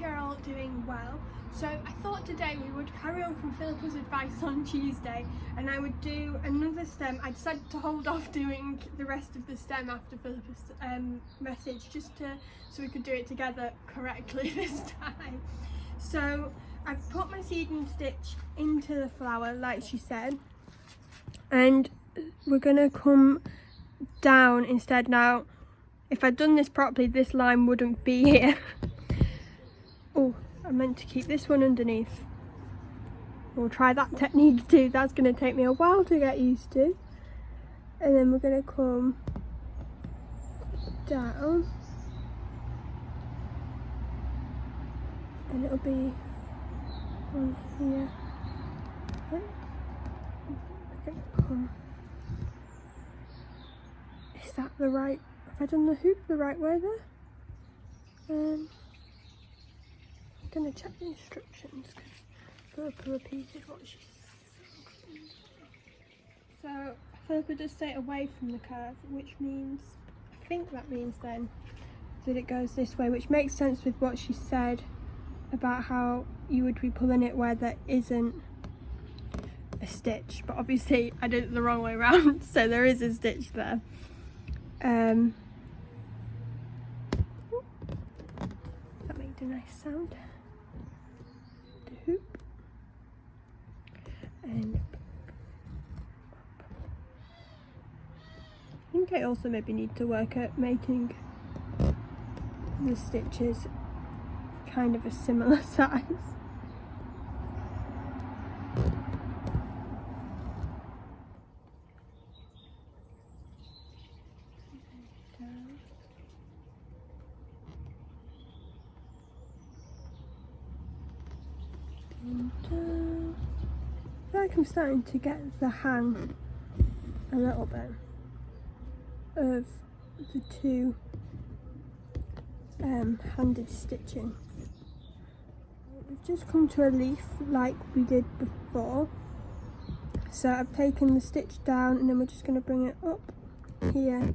you're all doing well. So I thought today we would carry on from Philippa's advice on Tuesday, and I would do another stem. I decided to hold off doing the rest of the stem after Philippa's message, so we could do it together correctly this time. So I've put my seeding stitch into the flower like she said, and we're gonna come down instead. Now if I'd done this properly, this line wouldn't be here. Oh, I meant to keep this one underneath. We'll try that technique too. That's going to take me a while to get used to. And then we're going to come down. And it'll be on here. We're going to come. Is that the right? Have I done the hoop the right way there? I'm going to check the instructions because Philippa repeated what she said. So Philippa does say away from the curve, which means, I think that means then that it goes this way, which makes sense with what she said about how you would be pulling it where there isn't a stitch, but obviously I did it the wrong way around, so there is a stitch there. That made a nice sound. The hoop and I think I also maybe need to work at making the stitches kind of a similar size. I feel like I'm starting to get the hang a little bit of the two handed stitching. We've just come to a leaf like we did before, so I've taken the stitch down and then we're just going to bring it up here.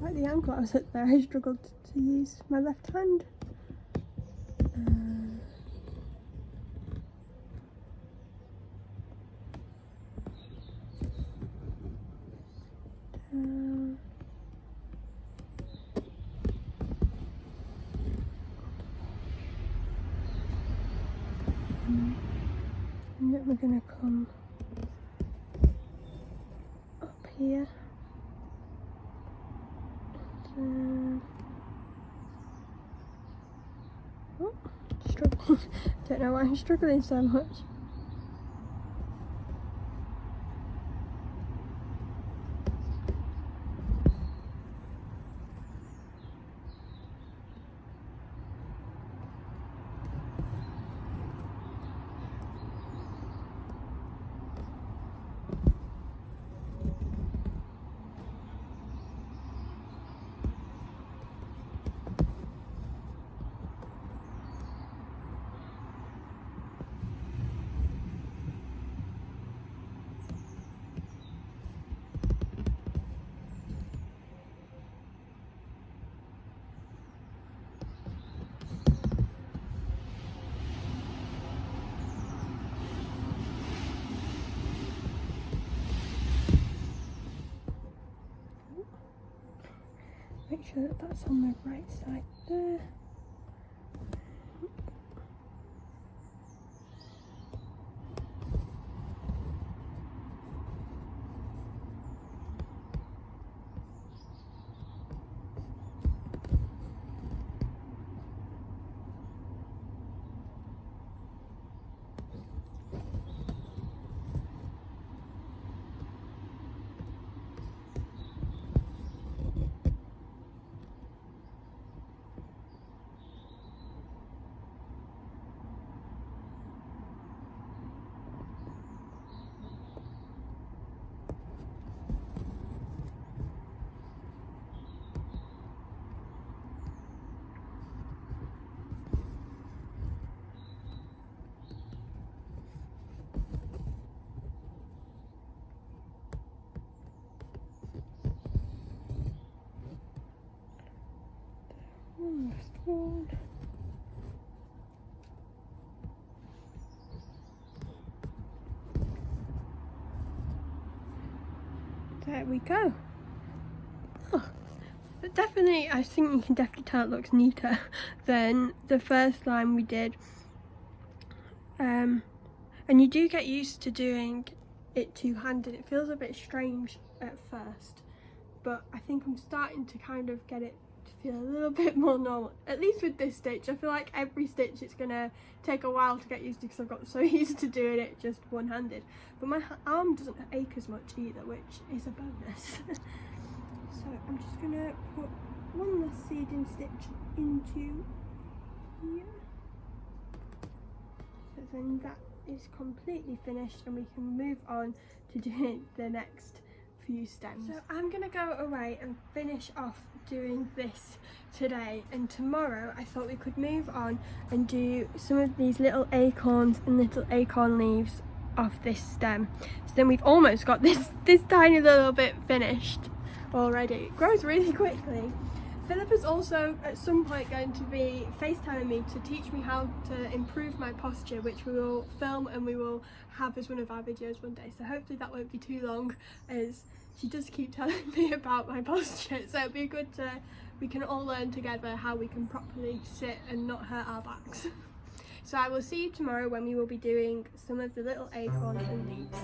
Like the angle I was at there, I struggled to use my left hand. And then we're going to come up here. Oh, struggling. Don't know why I'm struggling so much. Make sure that that's on the right side there. on. There we go. Oh, but definitely, I think you can definitely tell it looks neater than the first line we did. And you do get used to doing it two-handed. It feels a bit strange at first, but I think I'm starting to kind of get it to feel a little bit more normal, at least with this stitch. I feel like every stitch it's gonna take a while to get used to because I've got so used to doing it just one-handed, but my arm doesn't ache as much either, which is a bonus. So I'm just gonna put one last seeding stitch into here, so then that is completely finished and we can move on to doing the next few stems. So I'm gonna go away and finish off doing this today, and tomorrow I thought we could move on and do some of these little acorns and little acorn leaves off this stem. So then we've almost got this tiny little bit finished already. It grows really quickly. Phillipa's also at some point going to be FaceTiming me to teach me how to improve my posture, which we will film and we will have as one of our videos one day. So hopefully that won't be too long, as she does keep telling me about my posture. So it'll be good to, we can all learn together how we can properly sit and not hurt our backs. So I will see you tomorrow when we will be doing some of the little acorns and leaves.